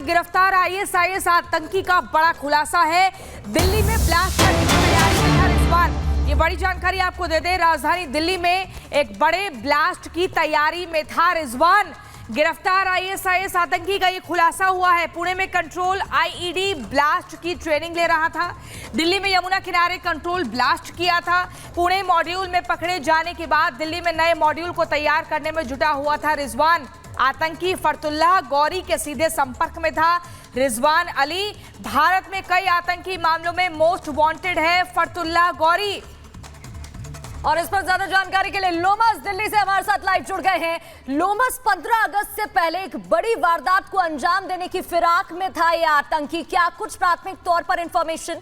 गिरफ्तार आईएसआईएस आतंकी का बड़ा खुलासा है। दिल्ली में ब्लास्ट करने की तैयारी में था रिजवान। ये बड़ी जानकारी आपको दे दें, राजधानी दिल्ली में एक बड़े ब्लास्ट की तैयारी में था रिजवान। गिरफ्तार आईएसआईएस आतंकी का ये खुलासा हुआ है। पुणे में कंट्रोल आईईडी ब्लास्ट की ट्रेनिंग ले रहा था। दिल्ली में यमुना किनारे कंट्रोल ब्लास्ट किया था। पुणे मॉड्यूल में पकड़े जाने के बाद दिल्ली में नए मॉड्यूल को तैयार करने में जुटा हुआ था रिजवान। आतंकी फरतुल्लाह गौरी के सीधे संपर्क में था रिजवान अली। भारत में कई आतंकी मामलों में मोस्ट वांटेड है फरतुल्लाह गौरी। और इस पर ज्यादा जानकारी के लिए लोमस दिल्ली से हमारे साथ लाइव जुड़ गए हैं। लोमस, 15 अगस्त से पहले एक बड़ी वारदात को अंजाम देने की फिराक में था यह आतंकी, क्या कुछ प्राथमिक तौर पर इंफॉर्मेशन?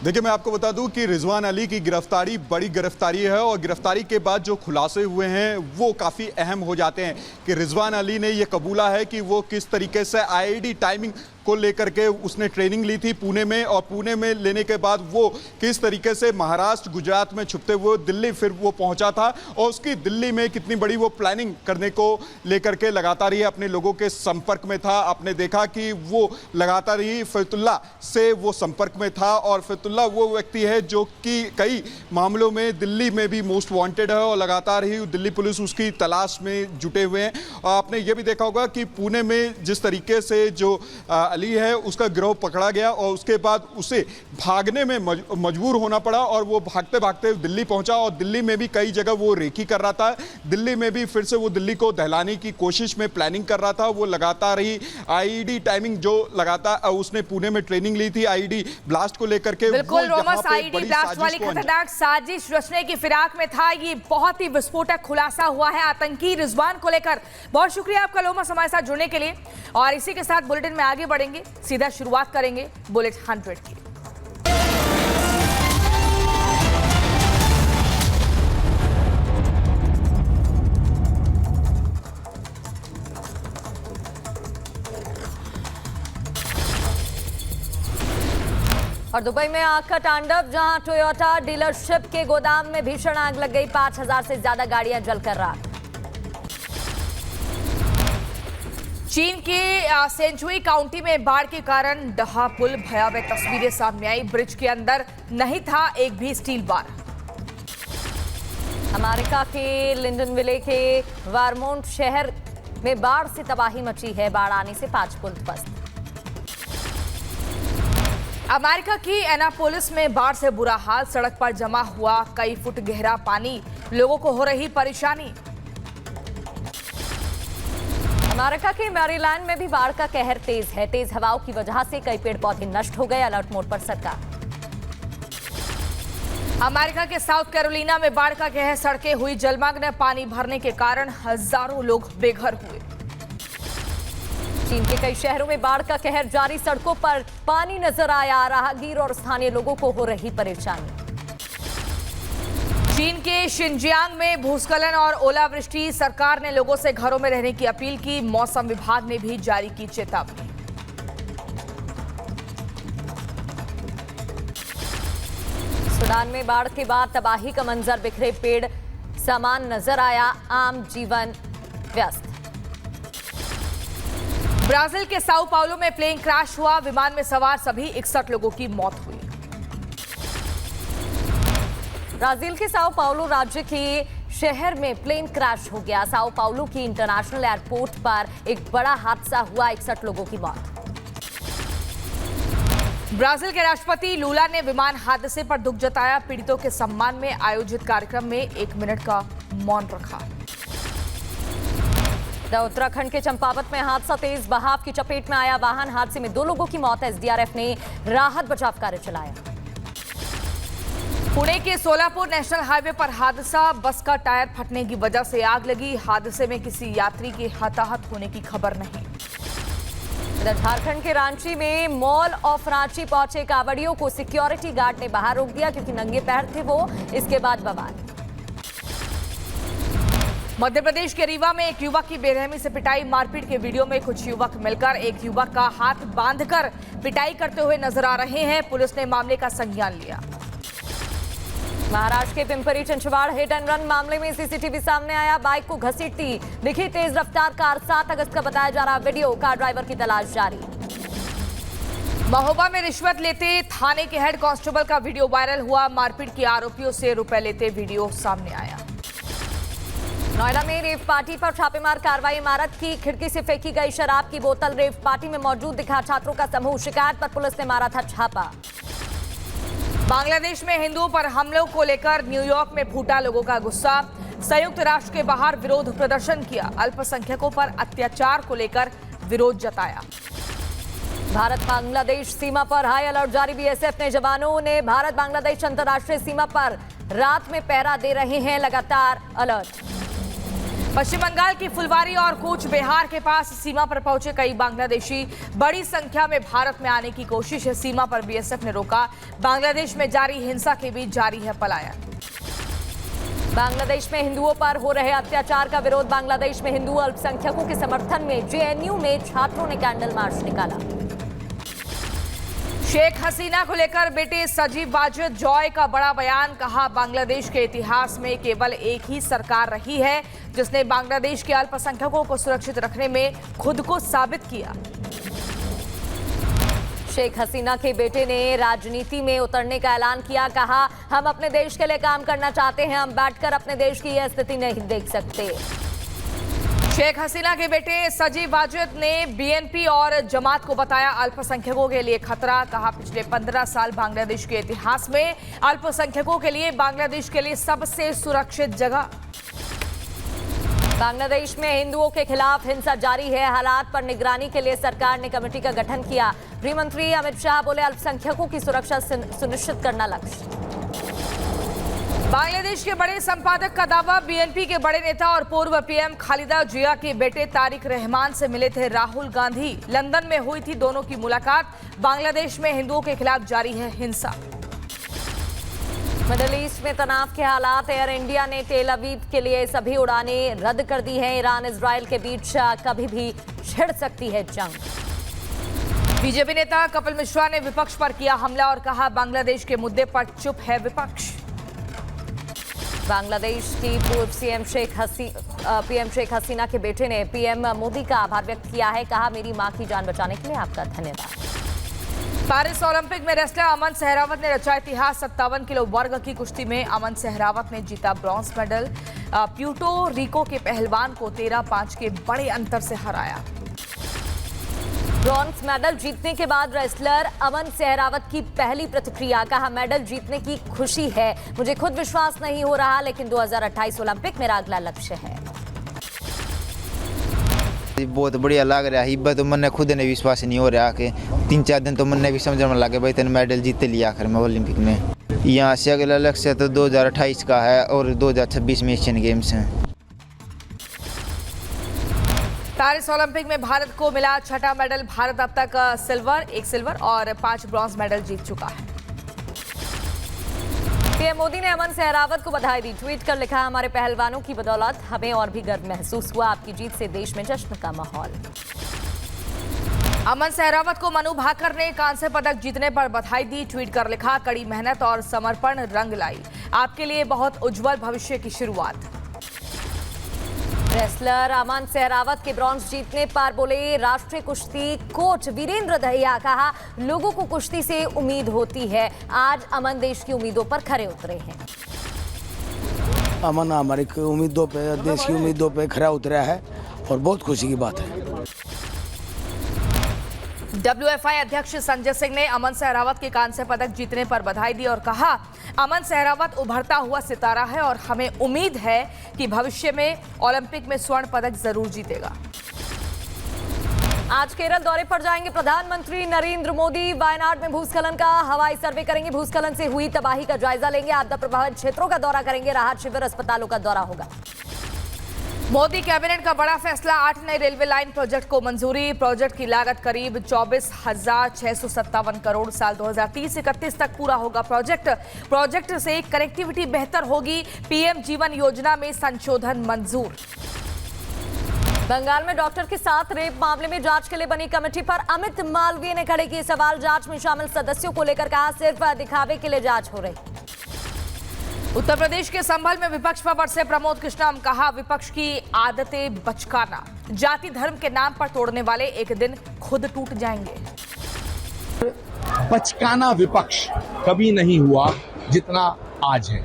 देखिए, मैं आपको बता दूं कि रिजवान अली की गिरफ्तारी बड़ी गिरफ्तारी है और गिरफ्तारी के बाद जो खुलासे हुए हैं वो काफ़ी अहम हो जाते हैं कि रिजवान अली ने ये कबूला है कि वो किस तरीके से आईईडी टाइमिंग को लेकर के उसने ट्रेनिंग ली थी पुणे में, और पुणे में लेने के बाद वो किस तरीके से महाराष्ट्र गुजरात में छुपते हुए दिल्ली फिर वो पहुंचा था और उसकी दिल्ली में कितनी बड़ी वो प्लानिंग करने को लेकर के लगातार ही अपने लोगों के संपर्क में था। आपने देखा कि वो लगातार ही फरतुल्लाह से वो संपर्क में था और फरतुल्लाह वो व्यक्ति है जो कि कई मामलों में दिल्ली में भी मोस्ट वांटेड है और लगातार ही दिल्ली पुलिस उसकी तलाश में जुटे हुए हैं। आपने ये भी देखा होगा कि पुणे में जिस तरीके से जो अली है उसका गिरोह पकड़ा गया और उसके बाद उसे भागने में मजबूर होना पड़ा और वो भागते भागते दिल्ली पहुंचा और दिल्ली में भी कई जगह वो रेकी कर रहा था। दिल्ली में भी फिर से वो दिल्ली को दहलाने की कोशिश में प्लानिंग कर रहा था। वो लगातार ही आईईडी टाइमिंग जो लगातार उसने पुणे में ट्रेनिंग ली थी आईईडी ब्लास्ट को लेकर के, बिल्कुल रोमस, आईईडी ब्लास्ट वाली खतरनाक साजिश रचने की फिराक में था। ये बहुत ही विस्फोटक खुलासा हुआ है आतंकी रिजवान को लेकर। बहुत शुक्रिया आपका लोमस हमारे साथ जुड़ने के लिए। और इसी के साथ बुलेटिन में आगे बढ़ेंगे, सीधा शुरुआत करेंगे बुलेट 100 की। और दुबई में आग का तांडव, जहां टोयोटा डीलरशिप के गोदाम में भीषण आग लग गई। 5000 से ज्यादा गाड़ियां जलकर राख। चीन के सेंचुई काउंटी में बाढ़ के कारण डहा पुल, भयावह तस्वीरें सामने आई। ब्रिज के अंदर नहीं था एक भी स्टील बार। अमेरिका के लिंडनविले के वारमोंट शहर में बाढ़ से तबाही मची है। बाढ़ आने से 5 पुल ध्वस्त। अमेरिका की एनापोलिस में बाढ़ से बुरा हाल, सड़क पर जमा हुआ कई फुट गहरा पानी, लोगों को हो रही परेशानी। अमेरिका के मैरीलैंड में भी बाढ़ का कहर तेज है। तेज हवाओं की वजह से कई पेड़ पौधे नष्ट हो गए। अलर्ट मोड पर सरकार। अमेरिका के साउथ कैरोलिना में बाढ़ का कहर, सड़कें हुई जलमग्न। पानी भरने के कारण हजारों लोग बेघर हुए। चीन के कई शहरों में बाढ़ का कहर जारी, सड़कों पर पानी नजर आया। राहगीर और स्थानीय लोगों को हो रही परेशानी। चीन के शिनजियांग में भूस्खलन और ओलावृष्टि, सरकार ने लोगों से घरों में रहने की अपील की। मौसम विभाग ने भी जारी की चेतावनी। सूडान में बाढ़ के बाद तबाही का मंजर, बिखरे पेड़ सामान नजर आया। आम जीवन व्यस्त। ब्राजील के साओ पाउलो में प्लेन क्रैश हुआ। विमान में सवार सभी 61 लोगों की मौत हुई। ब्राजील के साओ पाउलो राज्य के शहर में प्लेन क्रैश हो गया। साओ पाउलो की इंटरनेशनल एयरपोर्ट पर एक बड़ा हादसा हुआ। 61 लोगों की मौत। ब्राजील के राष्ट्रपति लूला ने विमान हादसे पर दुख जताया। पीड़ितों के सम्मान में आयोजित कार्यक्रम में 1 मिनट का मौन रखा। उत्तराखंड के चंपावत में हादसा, तेज बहाव की चपेट में आया वाहन। हादसे में 2 लोगों की मौत। एसडीआरएफ ने राहत बचाव कार्य चलाया। पुणे के सोलापुर नेशनल हाईवे पर हादसा, बस का टायर फटने की वजह से आग लगी। हादसे में किसी यात्री के हताहत होने की खबर नहीं। इधर झारखंड के रांची में मॉल ऑफ रांची पहुंचे कांवड़ियों को सिक्योरिटी गार्ड ने बाहर रोक दिया क्योंकि नंगे पैर थे वो। इसके बाद बवाल। मध्य प्रदेश के रीवा में एक युवक की बेरहमी से पिटाई, मारपीट के वीडियो में कुछ युवक मिलकर एक युवक का हाथ बांधकर पिटाई करते हुए नजर आ रहे हैं। पुलिस ने मामले का संज्ञान लिया। महाराष्ट्र के Pimpri Chinchwad hit and run मामले में सीसीटीवी सामने आया। बाइक को घसीटती दिखी तेज रफ्तार कार। 7 अगस्त का बताया जा रहा वीडियो। कार ड्राइवर की तलाश जारी। महोबा में रिश्वत लेते थाने के हेड कांस्टेबल का वीडियो वायरल हुआ। मारपीट के आरोपियों से रुपए लेते वीडियो सामने आया। नोएडा में रेव पार्टी पर छापेमार कार्रवाई। इमारत की खिड़की से फेंकी गई शराब की बोतल। रेव पार्टी में मौजूद दिखा छात्रों का समूह। शिकायत पर पुलिस ने मारा था छापा। बांग्लादेश में हिंदुओं पर हमलों को लेकर न्यूयॉर्क में फूटा लोगों का गुस्सा। संयुक्त राष्ट्र के बाहर विरोध प्रदर्शन किया। अल्पसंख्यकों पर अत्याचार को लेकर विरोध जताया। भारत बांग्लादेश सीमा पर हाई अलर्ट जारी। बीएसएफ ने जवानों ने भारत बांग्लादेश अंतर्राष्ट्रीय सीमा पर रात में पहरा दे रहे हैं लगातार अलर्ट। पश्चिम बंगाल की फुलवारी और कूच बिहार के पास सीमा पर पहुंचे कई बांग्लादेशी। बड़ी संख्या में भारत में आने की कोशिश है। सीमा पर बीएसएफ ने रोका। बांग्लादेश में जारी हिंसा के बीच जारी है पलायन। बांग्लादेश में हिंदुओं पर हो रहे अत्याचार का विरोध। बांग्लादेश में हिंदू अल्पसंख्यकों के समर्थन में जेएनयू में छात्रों ने कैंडल मार्च निकाला। शेख हसीना को लेकर बेटे सजीव वाजिद जॉय का बड़ा बयान। कहा, बांग्लादेश के इतिहास में केवल एक ही सरकार रही है जिसने बांग्लादेश के अल्पसंख्यकों को सुरक्षित रखने में खुद को साबित किया। शेख हसीना के बेटे ने राजनीति में उतरने का ऐलान किया। कहा, हम अपने देश के लिए काम करना चाहते हैं। हम बैठकर अपने देश की यह स्थिति नहीं देख सकते। शेख हसीना के बेटे सजीव वाजिद ने बीएनपी और जमात को बताया अल्पसंख्यकों के लिए खतरा। कहा, पिछले 15 साल बांग्लादेश के इतिहास में अल्पसंख्यकों के लिए बांग्लादेश के लिए सबसे सुरक्षित जगह। बांग्लादेश में हिंदुओं के खिलाफ हिंसा जारी है। हालात पर निगरानी के लिए सरकार ने कमेटी का गठन किया। गृह मंत्री अमित शाह बोले, अल्पसंख्यकों की सुरक्षा सुनिश्चित करना लक्ष्य। बांग्लादेश के बड़े संपादक का दावा। बीएनपी के बड़े नेता और पूर्व पीएम खालिदा जिया के बेटे तारिक रहमान से मिले थे राहुल गांधी। लंदन में हुई थी दोनों की मुलाकात। बांग्लादेश में हिंदुओं के खिलाफ जारी है हिंसा। मिडिल ईस्ट में तनाव के हालात। एयर इंडिया ने टेल अवीव के लिए सभी उड़ानें रद्द कर दी हैं। ईरान इजराइल के बीच कभी भी छिड़ सकती है जंग। बीजेपी नेता कपिल मिश्रा ने विपक्ष पर किया हमला और कहा, बांग्लादेश के मुद्दे पर चुप है विपक्ष। बांग्लादेश की पूर्व पीएम शेख हसीना के बेटे ने पीएम मोदी का आभार व्यक्त किया है। कहा, मेरी मां की जान बचाने के लिए आपका धन्यवाद। पेरिस ओलंपिक में रेसलर अमन सहरावत ने रचा इतिहास। 57 किलो वर्ग की कुश्ती में अमन सहरावत ने जीता ब्रॉन्ज मेडल। प्यूर्टो रिको के पहलवान को 13-5 के बड़े अंतर से हराया। ब्रॉन्ज मेडल जीतने के बाद रेसलर अमन सहरावत की पहली प्रतिक्रिया। कहा, मेडल जीतने की खुशी है। मुझे खुद विश्वास नहीं हो रहा, लेकिन 2028 ओलंपिक मेरा अगला लक्ष्य है। बहुत बढ़िया लग रहा है। तो मन खुद ने विश्वास नहीं हो रहा कि 3-4 दिन तो मन ने भी समझ में लगे भाई तेने मेडल जीत लिया आखिर में ओलंपिक में। यहाँ से अगला लक्ष्य तो 2028 का है और 2026 में एशियन गेम्स हैं। पेरिस ओलंपिक में भारत को मिला छठा मेडल। भारत अब तक एक सिल्वर और 5 ब्रॉन्ज मेडल जीत चुका है। पीएम मोदी ने अमन सहरावत को बधाई दी। ट्वीट कर लिखा, हमारे पहलवानों की बदौलत हमें और भी गर्व महसूस हुआ। आपकी जीत से देश में जश्न का माहौल। अमन सहरावत को मनु भाकर ने कांस्य पदक जीतने पर बधाई दी। ट्वीट कर लिखा, कड़ी मेहनत और समर्पण रंग लाई। आपके लिए बहुत उज्जवल भविष्य की शुरुआत। रेसलर अमन सहरावत के ब्रॉन्ज जीतने पर बोले राष्ट्रीय कुश्ती कोच वीरेंद्र दहिया। कहा, लोगों को कुश्ती से उम्मीद होती है। आज अमन देश की उम्मीदों पर खरे उतरे हैं। अमन हमारी उम्मीदों पे, देश की उम्मीदों पे खरा उतरा है और बहुत खुशी की बात है। WFI अध्यक्ष संजय सिंह ने अमन सहरावत के कांस्य पदक जीतने पर बधाई दी और कहा, अमन सहरावत उभरता हुआ सितारा है और हमें उम्मीद है कि भविष्य में ओलंपिक में स्वर्ण पदक जरूर जीतेगा। आज केरल दौरे पर जाएंगे प्रधानमंत्री नरेंद्र मोदी। वायनाड में भूस्खलन का हवाई सर्वे करेंगे। भूस्खलन से हुई तबाही का जायजा लेंगे। आपदा प्रभावित क्षेत्रों का दौरा करेंगे। राहत शिविर, अस्पतालों का दौरा होगा। मोदी कैबिनेट का बड़ा फैसला। 8 नए रेलवे लाइन प्रोजेक्ट को मंजूरी। प्रोजेक्ट की लागत करीब 24,657 करोड़। साल 2030-31 तक पूरा होगा प्रोजेक्ट से कनेक्टिविटी बेहतर होगी। पीएम जीवन योजना में संशोधन मंजूर। बंगाल में डॉक्टर के साथ रेप मामले में जांच के लिए बनी कमेटी पर अमित मालवीय ने खड़े किए सवाल। जांच में शामिल सदस्यों को लेकर कहा, सिर्फ दिखावे के लिए जांच हो रही। उत्तर प्रदेश के संभल में विपक्ष पर बरसे प्रमोद कृष्णम। कहा, विपक्ष की आदतें बचकाना, जाति धर्म के नाम पर तोड़ने वाले एक दिन खुद टूट जाएंगे। बचकाना विपक्ष कभी नहीं हुआ जितना आज है।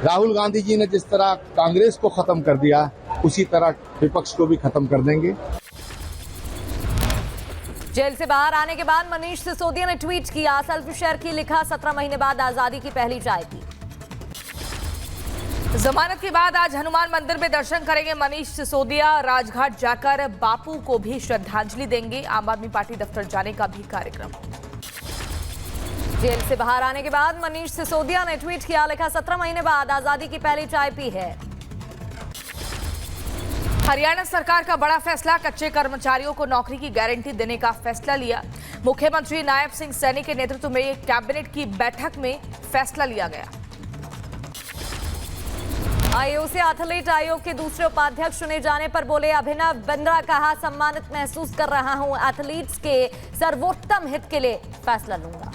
राहुल गांधी जी ने जिस तरह कांग्रेस को खत्म कर दिया, उसी तरह विपक्ष को भी खत्म कर देंगे। जेल से बाहर आने के बाद मनीष सिसोदिया ने ट्वीट किया, सेल्फी शेयर की, लिखा 17 महीने बाद आजादी की पहली चाय पी। जमानत के बाद आज हनुमान मंदिर में दर्शन करेंगे मनीष सिसोदिया। राजघाट जाकर बापू को भी श्रद्धांजलि देंगे। आम आदमी पार्टी दफ्तर जाने का भी कार्यक्रम। जेल से बाहर आने के बाद मनीष सिसोदिया ने ट्वीट किया, लिखा 17 महीने बाद आजादी की पहली चाय पी है। हरियाणा सरकार का बड़ा फैसला, कच्चे कर्मचारियों को नौकरी की गारंटी देने का फैसला लिया। मुख्यमंत्री नायब सिंह सैनी के नेतृत्व में कैबिनेट की बैठक में फैसला लिया गया। आईओसी एथलीट आयोग के दूसरे उपाध्यक्ष चुने जाने पर बोले अभिनव बिंद्रा। कहा, सम्मानित महसूस कर रहा हूं, एथलीट्स के सर्वोत्तम हित के लिए फैसला लूंगा।